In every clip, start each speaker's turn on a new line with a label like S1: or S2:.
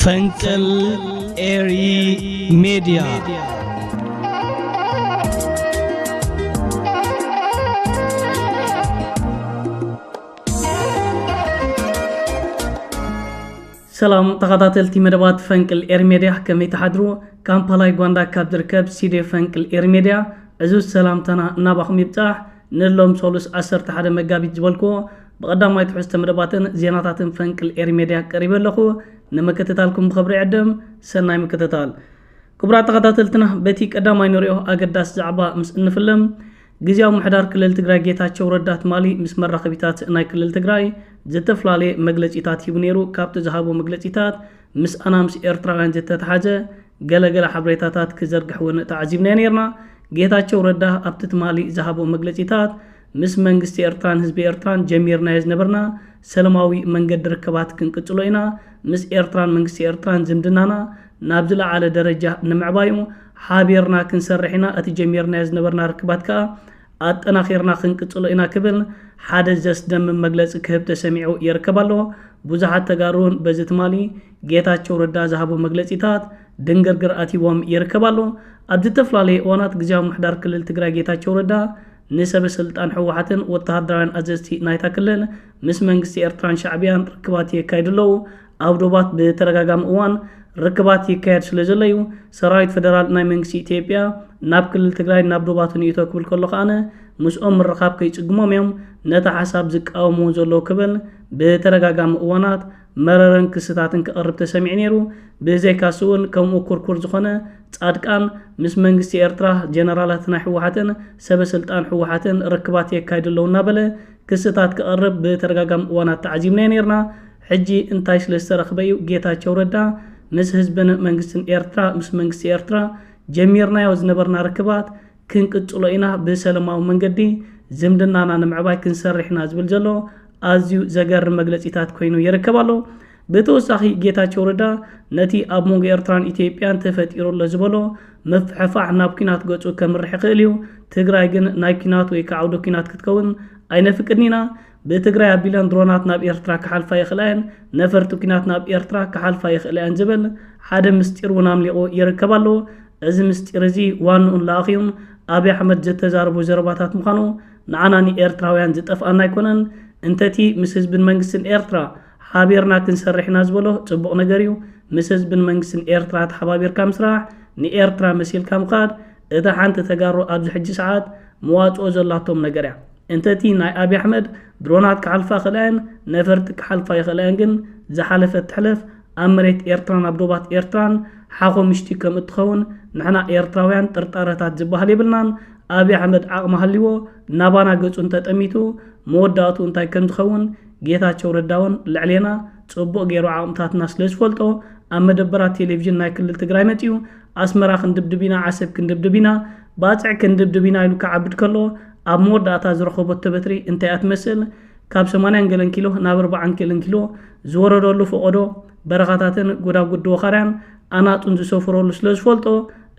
S1: ፈንቅል ኤሪ ሚዲያ سلام تقاطعتي مدبات فنقل إير ميديا كم يتحدرو كامبالاي غواندا كابدركب سيدي فنقل إير ميديا عزوز سلامتنا نابخم يبتاح نلوم سولوس 10 مغابيت جبلكو بقدام يتحس مدباتن زيناتاتن فنقل إير ميديا قريب لكو نمكتتالكم بخبر عدم سناي مكتتال كبرى تقاطعتلتنا بتي قدام ينوريو اقداس زعبا مس انفلم ጊዜያው محدار ክልል ትግራይ ጌታቸው ረዳት ማሊ ምስ መራኸቢታት ናይ ክልል ትግራይ ዝተፍላለየ መግለጺታት ይብነሩ ካብቲ ዝሃቦ መግለጺታት ምስ ኣናምስ ኤርትራውያን ዝተተሓዘ ገለገለ ሓበሬታታት ክዘርግሕውን ተዓዚብና ነርና ጌታቸው ረዳ ኣብቲ ማሊ ዝሃቦ መግለጺታት ምስ መንግስቲ ኤርትራን ህዝቢ ኤርትራን ጀሚርና ዝነበርና ሰላማዊ መንገድ ርከባት ክንቅጽሎ ኢና ምስ ኤርትራን መንግስቲ ኤርትራን ዝምድናና ናብ ዝለዓለ ደረጃ ንምዕባዩ ሓቢርና ክንሰርሕና እቲ ጀሚርና ዝነበርና ርክባትካ ኣጠናኺርና ክንቅጽሎ ኢና ክብል ሓደ ዘስደም መግለጽ ክህብ ተሰሚዑ ይርከባሎ ብዙሓት ተጋሩን በዚ ትማሊ ጌታቸው ረዳ ዝሃቦ መግለጺታት ድንገርግር ኣቲዎም ይርከባሎ ኣብ ዝተፍላለየ እዋናት ጊዜያዊ ምሕዳር ክልል ትግራይ ጌታቸው ረዳ ንሰበ ስልጣን ሕወሓትን ወተሃደራውያን ኣዘዝቲ ናይታ ክልል ምስ መንግስቲ ኤርትራን ሻዕብያን ርክባት የካይድለው ኣውዶባት በተረጋጋሚ እዋን ርክባት ይካየድ ስለዘለዩ ሰራዊት ፌደራል ናይ መንግስቲ ኢትዮጵያ ናብ ክልል ትግራይ ናብ ዶባቱን ይተክብል ከሎ ካነ ምስኦም ምርኻብ ከይጽግሞም እዮም ነታ ሓሳብ ዝቃወሙ ዘሎ ክብል በተረጋጋሚ እዋናት መረረን ክስታትን ክቐርብ ተሰሚዕ ነይሩ ብዘይካስውን ከምኡ ኩርኩር ዝኾነ ጻድቃን ምስ መንግስቲ ኤርትራ ጀነራላት ናይ ሕወሓትን ሰበ ስልጣን ሕወሓትን ርክባት የካይድለው እናበለ ክስታት ክቐርብ በተረጋጋሚ እዋናት ተዓዚብና ነርና ሕጂ እንታይ ስለዝተረኽበዩ ጌታቸው ረዳ ምስ ህዝብን መንግስትን ኤርትራ ምስ መንግስቲ ኤርትራ ጀሚርናዮ ዝነበርና ርክባት ክንቅጽሎ ኢና ብሰላማዊ መንገዲ ዝምድናና ንምዕባይ ክንሰርሕና ዝብል ዘሎ ኣዝዩ ዘገርም መግለጺታት ኮይኑ ይርከባሎ ብተወሳኺ ጌታቸው ረዳ ነቲ ኣብ ሞንጎ ኤርትራን ኢትዮጵያን ተፈጢሩሎ ዝበሎ መፍሕፋሕ ናብ ኩናት ገጹ ከምርሕ ይኽእል እዩ ትግራይ ግን ናይ ኩናት ወይ ከዓ ዓውደ ኩናት ክትከውን ኣይነፍቅድኒና በትግራይ አቢላን ድሮናት ናብ ኤርትራ ከሐልፋ ይኽላን ነፈርቱ ኩናት ናብ ኤርትራ ከሐልፋ ይኽላን ዝብል ሓደ ምስጢር ወናምሊቆ ይርከባሎ እዚ ምስጢር እዚ ዋኑን ላኺዩን አብይ አሕመድ ዝተዛረቡ ዘረባታት ምኻኑ ንዓናኒ ኤርትራውያን ዝጠፍአና አይኮነን እንተቲ ምስ ህዝብን መንግስትን ኤርትራ ሓቢርና ክንሰርሕና ዝበሎ ጽቡቕ ነገር እዩ ምስ ህዝብን መንግስትን ኤርትራ ተሓባቢርካ ምስራሕ ንኤርትራ መሲልካ ምኻድ እታ ሓንቲ ተጋሩ ኣብዚ ሕጂ ሰዓት መዋጽኦ ዘላቶም ነገር እያ እንተቲ ናይ አብይ አሕመድ ድሮናት ከሐልፋ ይኽላን ነፈርት ከሐልፋ ይኽላን ግን ዝሓለፈት ትሕለፍ ኣመሬት ኤርትራን ኣብ ዶባት ኤርትራን ሓኾም ምሽቲ ከም እትኸውን ንሕና ኤርትራውያን ጥርጣረታት ዝበሃል ይብልናን አብይ አሕመድ ዓቕሚ ሃልይዎ ናባና ገጹን ተጠሚቱ መወዳእቱ እንታይ ከም ዝኸውን ጌታቸው ረዳውን ልዕሌና ጽቡቕ ገይሩ ዓቕምታትና ስለዝፈልጦ ኣብ መደበራት ቴሌቪዥን ናይ ክልል ትግራይ መጺኡ ኣስመራ ክንድብድቢና ዓሰብ ክንድብድቢና ባጽዕ ክንድብድቢና ኢሉ ከዓብድ ከሎ ኣብ መወዳእታ ዝረኸቦት ተበትሪ እንታይ ኣትመስል ካብ 80 ገለን ኪሎ ናብ 40 ገለን ኪሎ ዝወረደሉ ፈቆዶ በረኻታትን ጎዳጉድ ወኻርያን ኣናጡን ዝሰፍረሉ ስለዝፈልጦ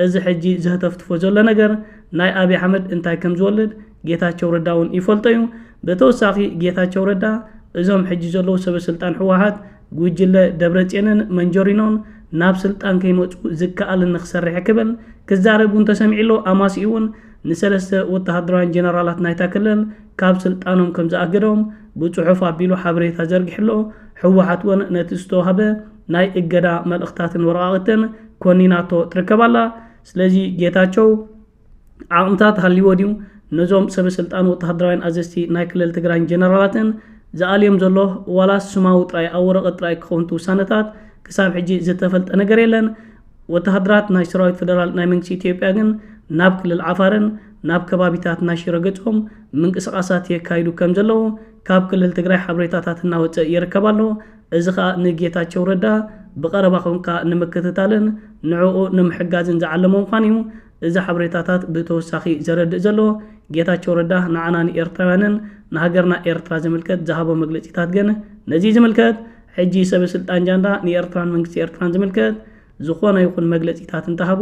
S1: እዚ ሕጂ ዝህተፍትፎ ዘሎ ነገር ናይ አብይ አሕመድ እንታይ ከም ዝወልድ ጌታቸው ረዳውን ይፈልጦ እዩ በተወሳኺ ጌታቸው ረዳ እዞም ሕጂ ዘለው ሰበ ስልጣን ሕወሓት ጉጅለ ደብረጽዮንን መንጆሪኖን ናብ ስልጣን ከይመጹ ዝከኣል ንኽሰርሕ ክብል ክዛረቡን ተሰሚዕሎ ኣማሲኡን ንሰለስተ ወተሃደራውያን ጀነራላት ናይታ ክልል ካብ ስልጣኖም ከም ዝኣገዶም ብጽሑፍ ኣቢሉ ሓበሬታ ዘርጊሕሎ ሕወሓት ውን ነቲ ዝተዋህበ ናይ እገዳ መልእኽታትን ወረቓቕትን ኮኒናቶ ትርከባላ ስለዚ ጌታቸው ዓቕምታት ሃልይዎ ድዩ ነዞም ሰበ ስልጣን ወተሃደራውያን ኣዘዝቲ ናይ ክልል ትግራይ ጀነራላትን ዝኣልዮም ዘሎ ዋላስ ስማዊ ጥራይ ኣብ ወረቐት ጥራይ ክኸውን ውሳነታት ክሳብ ሕጂ ዝተፈልጠ ነገር የለን ወተሃደራት ናይ ሰራዊት ፌደራል ናይ መንግስቲ ኢትዮጵያ ግን ናብ ክልል ዓፋርን ናብ ከባቢታት ናይ ሽረ ገጾም ምንቅስቓሳት የካይዱ ከም ዘለዉ ካብ ክልል ትግራይ ሓበሬታታት እናወፀ ይርከባሎ እዚ ኸኣ ንጌታቸው ረዳ ብቐረባ ኾንካ ንምክትታልን ንዕኡ ንምሕጋዝን ዝዓለሞ ምዃን እዩ እዚ ሓበሬታታት ብተወሳኺ ዘረድእ ዘሎ ጌታቸው ረዳ ንዓናኒ ኤርትራውያንን ንሃገርና ኤርትራ ዝምልከት ዝሃቦ መግለጺታት ግን ነዚ ዝምልከት ሕጂ ሰበ ስልጣን ጃንዳ ንኤርትራን መንግስቲ ኤርትራን ዝምልከት ዝኾነ ይኹን መግለጺታት እንተሃቡ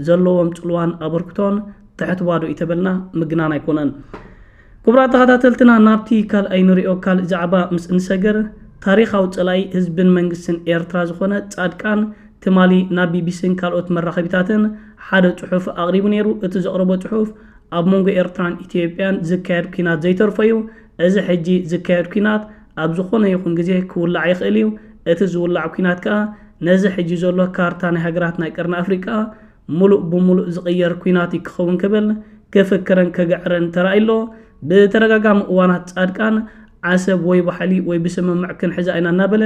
S1: ዘለዎም ጽልዋን ኣበርክቶን ትሕት ባዶ ይተበልና ምግናን ኣይኮነን ክቡራት ተኸታተልትና ናብቲ ካልኣይ ንሪኦ ካልእ ዛዕባ ምስ እንሰገር ታሪኻዊ ጸላይ ህዝብን መንግስትን ኤርትራ ዝኾነ ጻድቃን ትማሊ ናብ ቢቢሲን ካልኦት መራኸቢታትን ሓደ ጽሑፍ ኣቕሪቡ ነይሩ። እቲ ዘቕረቦ ጽሑፍ ኣብ መንጎ ኤርትራን ኢትዮጵያን ዝካየድ ኩናት ዘይተርፈዩ እዚ ሕጂ ዝካየድ ኩናት ኣብ ዝኾነ ይኹን ግዜ ክውላዕ ይኽእል እዩ። እቲ ዝውላዕ ኩናት ከዓ ነዚ ሕጂ ዘሎ ካርታ ናይ ሃገራት ናይ ቀርኒ ኣፍሪቃ ሙሉእ ብሙሉእ ዝቕየር ኩናት ክኸውን ክብል ከፈክረን ከግዕረን ተራእይሎ። ብተደጋጋሚ እዋናት ጻድቃን ዓሰብ ወይ ባሕሊ ወይ ብስምምዕ ክንሕዛ ኢና እናበለ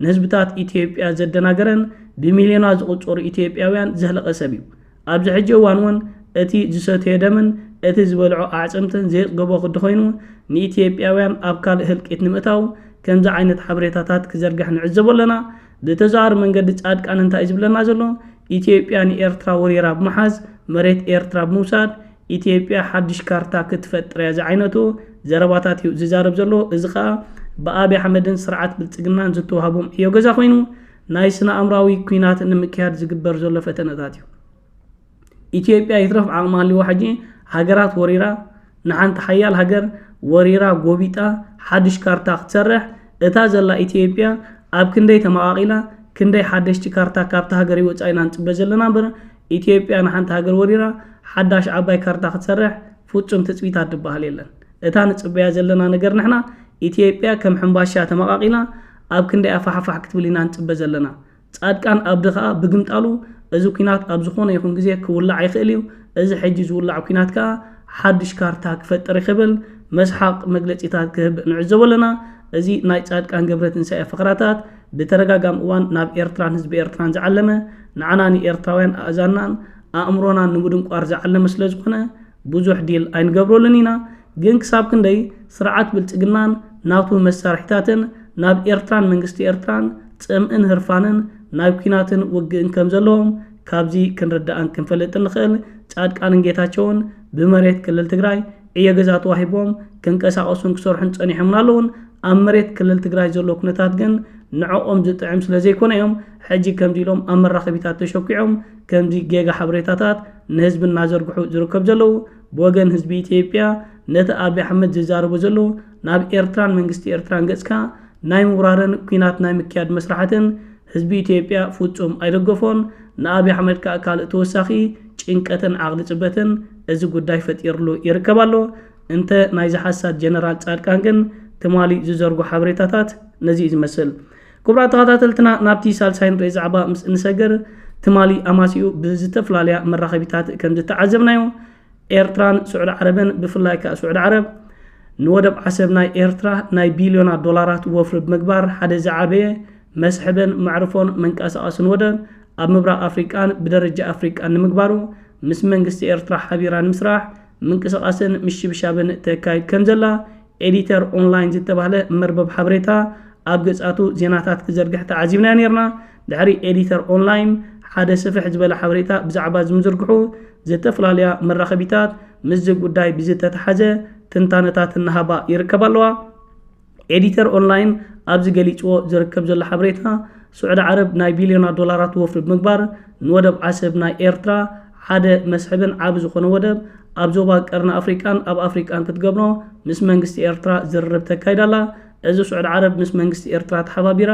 S1: ንህዝብታት ኢትዮጵያ ዘደናገረን ብሚልዮናት ዝቑፀሩ ኢትዮጵያውያን ዘህለቐ ሰብ እዩ። ኣብዚ ሕጂ እዋን እውን እቲ ዝሰተዮ ደምን እቲ ዝበልዖ ኣዕፅምትን ዘየጥገቦ ክዲ ኮይኑ ንኢትዮጵያውያን ኣብ ካልእ ህልቂት ንምእታው ከምዚ ዓይነት ሓበሬታታት ክዘርግሕ ንዕዘቦ ኣለና። ብተዘዋዋሪ መንገዲ ጻድቃን እንታይ እዩ ዝብለና ዘሎ? ኢትዮጵያ ንኤርትራ ወሪራ ብምሓዝ መሬት ኤርትራ ብምውሳድ ኢትዮጵያ ሓድሽ ካርታ ክትፈጥር እያ ዝዓይነቱ ዘረባታት እዩ ዝዛረብ ዘሎ። እዚ ከዓ ብኣብይ ኣሕመድን ስርዓት ብልጽግናን ዝተዋሃቦም ዕዮ ገዛ ኮይኑ ናይ ስነ ኣእምራዊ ኩናት ንምክያድ ዝግበር ዘሎ ፈተነታት እዩ። ኢትዮጵያ ይትረፍ ዓቕማ ኣለዋ ሕጂ ሃገራት ወሪራ ንሓንቲ ሓያል ሃገር ወሪራ ጎቢጣ ሓድሽ ካርታ ክትሰርሕ እታ ዘላ ኢትዮጵያ ኣብ ክንደይ ተመቓቒላ ክንደይ ሓደሽቲ ካርታ ካብቲ ሃገር ይወፃ ኢና ንፅበ ዘለና እምበር ኢትዮጵያ ንሓንቲ ሃገር ወሪራ ሓዳሽ ዓባይ ካርታ ክትሰርሕ ፍጹም ትፅቢታት ትበሃል የለን። እታ ንፅበያ ዘለና ነገር ንሕና ኢትዮጵያ ከም ሕምባሻ ተመቓቒላ ኣብ ክንደይ ኣፋሓፋሕ ክትብል ኢና ንፅበ ዘለና። ጻድቃን ኣብዲ ከዓ ብግምጣሉ እዚ ኩናት ኣብ ዝኾነ ይኹን ግዜ ክውላዕ ይኽእል እዩ። እዚ ሕጂ ዝውላዕ ኩናት ከዓ ሓድሽ ካርታ ክፈጥር ይኽብል መስሓቅ መግለፂታት ክህብ ንዕዘቦ ኣለና። እዚ ናይ ጻድቃን ገብረትንሳኤ ፍቕራታት ብተደጋጋሚ እዋን ናብ ኤርትራን ህዝቢ ኤርትራን ዝዓለመ ንዓና ንኤርትራውያን ኣእዛናን ኣእምሮናን ንምድንቋር ዝዓለመ ስለ ዝኾነ ብዙሕ ዲል ኣይንገብረሉን ኢና። ግን ክሳብ ክንደይ ስርዓት ብልጽግናን ናብቱ መሳርሒታትን ናብ ኤርትራን መንግስቲ ኤርትራን ጽምእን ህርፋንን ናብ ኩናትን ውግእን ከም ዘለዎም ካብዚ ክንርዳእን ክንፈልጥን ንኽእል። ጻድቃንን ጌታቸውን ብመሬት ክልል ትግራይ ዕዮ ገዛ ተዋሂቦም ክንቀሳቐሱን ክሰርሑን ጸኒሖምን ኣለውን። ኣብ መሬት ክልል ትግራይ ዘሎ ኩነታት ግን ንዕኦም ዝጥዕም ስለ ዘይኮነ እዮም ሕጂ ከምዚ ኢሎም ኣብ መራኸቢታት ተሸኪዖም ከምዚ ጌጋ ሓበሬታታት ንህዝቢ እናዘርግሑ ዝርከብ ዘለዉ። ብወገን ህዝቢ ኢትዮጵያ ነቲ ኣብይ ኣሕመድ ዝዛረቡ ዘለዉ ናብ ኤርትራን መንግስቲ ኤርትራን ገጽካ ናይ ምውራርን ኩናት ናይ ምክያድ መስራሕትን ህዝቢ ኢትዮጵያ ፍጹም ኣይደገፎን። ንኣብይ ኣሕመድ ከዓ ካልእ ተወሳኺ ጭንቀትን ዓቕሊ ጽበትን እዚ ጉዳይ ፈጢሩሉ ይርከብ ኣሎ። እንተ ናይ ዝሓሳድ ጀነራል ጻድቃን ግን ትማሊ ዝዘርጉ ሓበሬታታት ነዚ ዝመስል። ክቡራት ተኸታተልትና ናብቲ ሳልሳይ ንሪኦ ዛዕባ ምስ እንሰግር ትማሊ ኣማሲኡ ብዝተፈላለያ መራኸቢታት ከም ዝተዓዘብናዮ ኤርትራን ስዑድ ዓረብን ብፍላይ ከዓ ስዑድ ዓረብ ንወደብ ዓሰብ ናይ ኤርትራ ናይ ቢልዮናት ዶላራት ወፍሪ ብምግባር ሓደ ዝዓበየ መስሕብን መዕርፎን መንቀሳቐስን ወደብ ኣብ ምብራቕ ኣፍሪቃን ብደረጃ ኣፍሪቃን ንምግባሩ ምስ መንግስቲ ኤርትራ ሓቢራ ንምስራሕ ምንቅስቓስን ምሽብሻብን ተካይድ ከም ዘላ ኤዲተር ኦንላይን ዝተባህለ መርበብ ሓበሬታ ኣብ ገጻቱ ዜናታት ክዘርግሕ ተዓዚብና ነርና። ድሕሪ ኤዲተር ኦንላይን ሓደ ስፍሕ ዝበለ ሓበሬታ ብዛዕባ ዝምዝርግሑ ዝተፈላለያ መራኸቢታት ምስ ጉዳይ ብዝተተሓዘ ትንታነታት እናሃባ ይርከብ ኣለዋ። ኤዲተር ኦንላይን ኣብዚ ገሊፅዎ ዝርከብ ዘሎ ሓበሬታ ስዑድ ዓረብ ናይ ቢልዮናት ዶላራት ወፍሪ ብምግባር ንወደብ ዓሰብ ናይ ኤርትራ ሓደ መስሕብን ዓብ ዝኾነ ወደብ ኣብ ዞባ ቀርኒ ኣፍሪቃን ኣብ ኣፍሪቃን ክትገብሮ ምስ መንግስቲ ኤርትራ ዝርርብ ተካይዳላ። እዚ ስዑድ ዓረብ ምስ መንግስቲ ኤርትራ ተሓባቢራ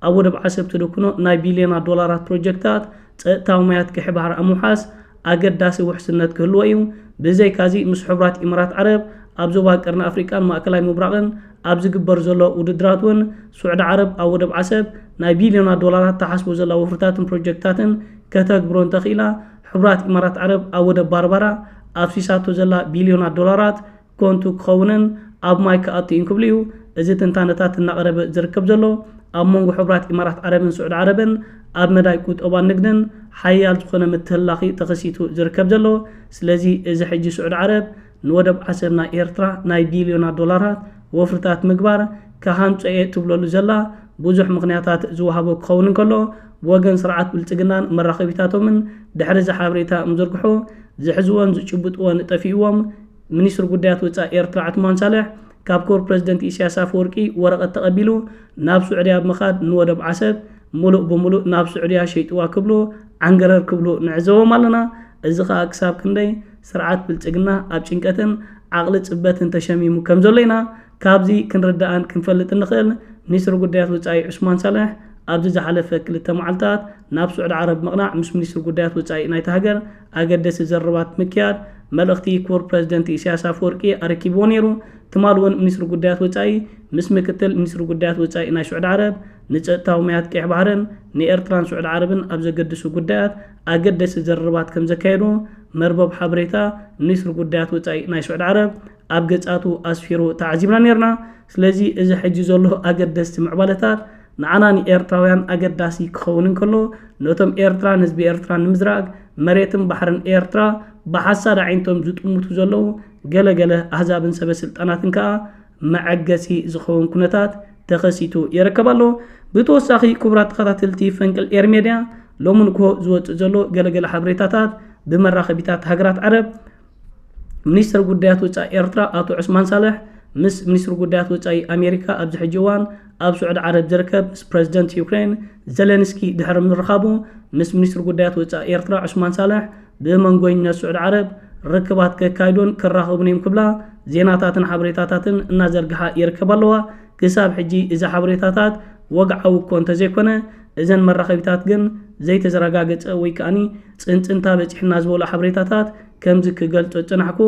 S1: ኣብ ወደብ ዓሰብ ትድኩኖ ናይ ቢልዮናት ዶላራት ፕሮጀክታት ፀጥታዊ ሞያት ቅሒ ባሕሪ ኣብ ምውሓስ ኣገዳሲ ውሕስነት ክህልዎ እዩ። ብዘይካዚ ምስ ሕቡራት ኢማራት ዓረብ ኣብ ዞባ ቀርኒ ኣፍሪቃን ማእከላይ ምብራቕን ኣብ ዝግበር ዘሎ ውድድራት እውን ስዑድ ዓረብ ኣብ ወደብ ዓሰብ ናይ ቢልዮናት ዶላራት ተሓስቦ ዘላ ወፍርታትን ፕሮጀክታትን ከተግብሮ እንተኽኢላ ሕቡራት ኢማራት ዓረብ ኣብ ወደብ ባርባራ ኣብሲሳቶ ዘላ ቢልዮናት ዶላራት ኮንቱ ክኸውንን ኣብ ማይ ከኣትኡን ክብሉ እዩ። እዚ ትንታነታት እናቐረበ ዝርከብ ዘሎ ኣብ መንጎ ሕቡራት ኢማራት ዓረብን ስዑድ ዓረብን ኣብ መዳይ ቁጠባን ንግድን ሓያል ዝኾነ ምትህላኺ ተኸሲቱ ዝርከብ ዘሎ። ስለዚ እዚ ሕጂ ስዑድ ዓረብ ንወደብ ዓሰብ ናይ ኤርትራ ናይ ቢልዮናት ዶላራት ወፍርታት ምግባር ካሃንፀየ ትብለሉ ዘላ ብዙሕ ምክንያታት ዝወሃቦ ክኸውን እንከሎ ወገን ስርዓት ብልጽግናን መራኸቢታቶምን ድሕሪ ዝሓበሬታ ምዝርግሑ ዝሕዝዎን ዝጭብጥዎን ጠፊእዎም ሚኒስትር ጉዳያት ወፃኢ ኤርትራ ዓትማን ሳልሕ ካብ ክቡር ፕረዚደንት ኢሳያስ ኣፈወርቂ ወረቐት ተቐቢሉ ናብ ስዑድያ ብምኻድ ንወደብ ዓሰብ ሙሉእ ብሙሉእ ናብ ስዑድያ ሸይጥዋ ክብሉ ዓንገረር ክብሉ ንዕዘቦም ኣለና። እዚ ከዓ ክሳብ ክንደይ ስርዓት ብልጽግና ኣብ ጭንቀትን ዓቕሊ ጽበትን ተሸሚሙ ከም ዘሎ ኢና ካብዚ ክንርዳእን ክንፈልጥ ንኽእል። ሚኒስትር ጉዳያት ወጻኢ ዑስማን ሳልሕ ኣብዚ ዝሓለፈ ክልተ መዓልታት ናብ ስዑድ ዓረብ ምቕናዕ ምስ ሚኒስትር ጉዳያት ወጻኢ ናይቲ ሃገር ኣገደሲ ዘረባት ምክያድ መልእኽቲ ክቡር ፕረዚደንት ኢሳያስ ኣፈወርቂ ኣረኪብዎ ነይሩ ትማል እውን ሚኒስትር ጉዳያት ወጻኢ ምስ ምክትል ሚኒስትር ጉዳያት ወጻኢ ናይ ስዑድ ዓረብ ንፀጥታዊ ሙያት ቀይሕ ባህርን ንኤርትራን ስዑድ ዓረብን ኣብ ዘገድሱ ጉዳያት ኣገደሲ ዘረባት ከም ዘካየዱ መርበብ ሓበሬታ ሚኒስትር ጉዳያት ወጻኢ ናይ ስዑድ ዓረብ ኣብ ገጻቱ ኣስፊሩ ተዓዚብና ነርና ስለዚ እዚ ሕጂ ዘሎ ኣገደስቲ ምዕባለታት ንዓና ንኤርትራውያን ኣገዳሲ ክኸውን እንከሎ ነቶም ኤርትራን ህዝቢ ኤርትራን ንምዝራግ መሬትን ባሕርን ኤርትራ ብሓሳድ ዓይነቶም ዝጥሙቱ ዘለዉ ገለገለ ኣህዛብን ሰበስልጣናትን ከዓ መዐገሲ ዝኸውን ኩነታት ተኸሲቱ ይርከብ ኣሎ ብተወሳኺ ክቡራት ተኸታተልቲ ፈንቅል ኤር ሜድያ ሎሚ ንክሆ ዝወፅእ ዘሎ ገለገለ ሓበሬታታት ብመራኸቢታት ሃገራት ዓረብ ሚኒስትር ጉዳያት ወጻኢ ኤርትራ ኣቶ ዑስማን ሳልሕ ምስ ሚኒስትር ጉዳያት ወጻኢ ኣሜሪካ ኣብዚ ሕጂ እዋን ኣብ ስዑድ ዓረብ ዝርከብ ምስ ፕረዚደንት ዩክሬን ዘለንስኪ ድሕሪ ምርኻቡ ምስ ሚኒስትር ጉዳያት ወጻኢ ኤርትራ ዑስማን ሳልሕ ብመንጎኝነት ስዑድ ዓረብ ርክባት ከካይዶን ክራኸቡን እዮም ክብላ ዜናታትን ሓበሬታታትን እናዘርግሓ ይርከብ ኣለዋ ክሳብ ሕጂ እዚ ሓበሬታታት ወግዓዊ እኮ እንተዘይኮነ እዘን መራኸቢታት ግን ዘይተዘረጋገፀ ወይ ከዓኒ ፅንፅንታ በፂሕና ዝበሉ ሓበሬታታት ከምዚ ክገልፆ ፅናሕኩ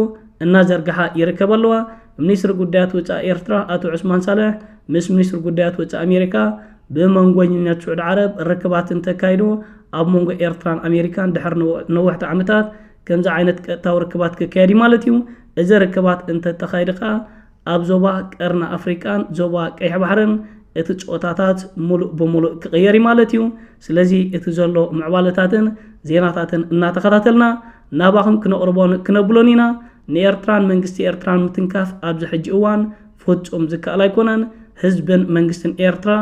S1: እናዘርግሓ ይርከብ ኣለዋ ሚኒስትር ጉዳያት ወጻኢ ኤርትራ ኣቶ ዑስማን ሳልሕ ምስ ሚኒስትር ጉዳያት ወጻኢ ኣሜሪካ ብመንጎኝነት ስዑድ ዓረብ ርክባትን ተካይዶ ኣብ መንጎ ኤርትራን ኣሜሪካን ድሕሪ ነዋሕቲ ዓመታት ከምዚ ዓይነት ቀጥታዊ ርክባት ክካየድ ማለት እዩ እዚ ርክባት እንተተኻይደ ከዓ ኣብ ዞባ ቀርኒ ኣፍሪቃን ዞባ ቀይሕ ባሕርን እቲ ፆታታት ሙሉእ ብሙሉእ ክቕየር ማለት እዩ ስለዚ እቲ ዘሎ ምዕባለታትን ዜናታትን እናተኸታተልና ናባኹም ክነብሎን ኢና ንኤርትራን መንግስቲ ኤርትራን ምትንካፍ ኣብዚ ሕጂ እዋን ፍጹም ዝከኣል ኣይኮነን ህዝብን መንግስትን ኤርትራ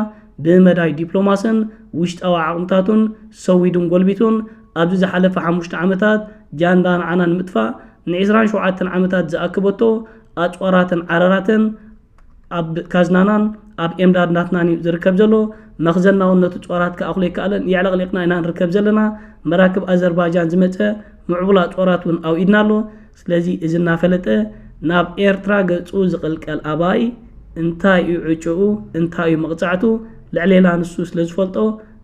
S1: ብመዳይ ዲፕሎማስን ውሽጣዊ ዓቕምታቱን ሰዊዱን ጎልቢቱን ኣብዚ ዝሓለፈ 5 ዓመታት ጃንዳ ንዓና ንምጥፋእ ን27 ዓመታት ዝኣክበቶ ኣፅዋራትን ዓረራትን ኣብ ካዝናናን ኣብ ኤምዳድናትናን ዝርከብ ዘሎ መኽዘናውነቱ ፅዋራት ከኣኽሎ ይከኣለን የዕለቕሊቕና ኢና ንርከብ ዘለና መራክብ ኣዘርባይጃን ዝመፀ ምዕቡል ኣፅዋራት እውን ኣብ ኢድና ኣሎ ስለዚ እዚ እናፈለጠ ናብ ኤርትራ ገፁ ዝቕልቀል ኣባይ እንታይ እዩ ዕጩኡ እንታይ እዩ መቕፃዕቱ ልዕሌላ ንሱ ስለ ዝፈልጦ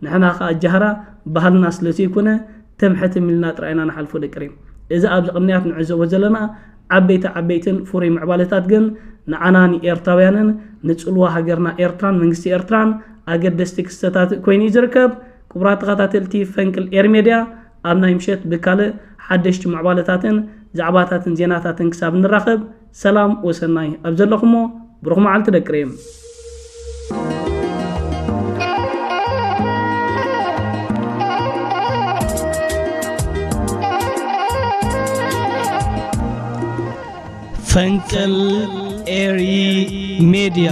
S1: ንሕና ከዓ ጃህራ ባህልና ስለ ዘይኮነ ተምሕቲ ሚልና ጥራይና ንሓልፎ ደቅሪ እዚ ኣብዚ ቅንያት ንዕዘቦ ዘለና ዓበይትን ፍሩይ ምዕባለታት ግን ንዓና ንኤርትራውያንን ንፅልዋ ሃገርና ኤርትራን መንግስቲ ኤርትራን ኣገደስቲ ክስተታት ኮይኑ ዝርከብ ክቡራት ተኸታተልቲ ፈንቅል ኤር ሜድያ ኣብ ናይ ምሸት ብካልእ ሓደሽቲ ምዕባለታትን ዛዕባታትን ዜናታትን ክሳብ ንራኸብ ሰላም ወሰናይ ኣብ ዘለኹሞ ብሩኽ መዓልቲ ደቅሪ ፈንቅል ኤሪ ሜድያ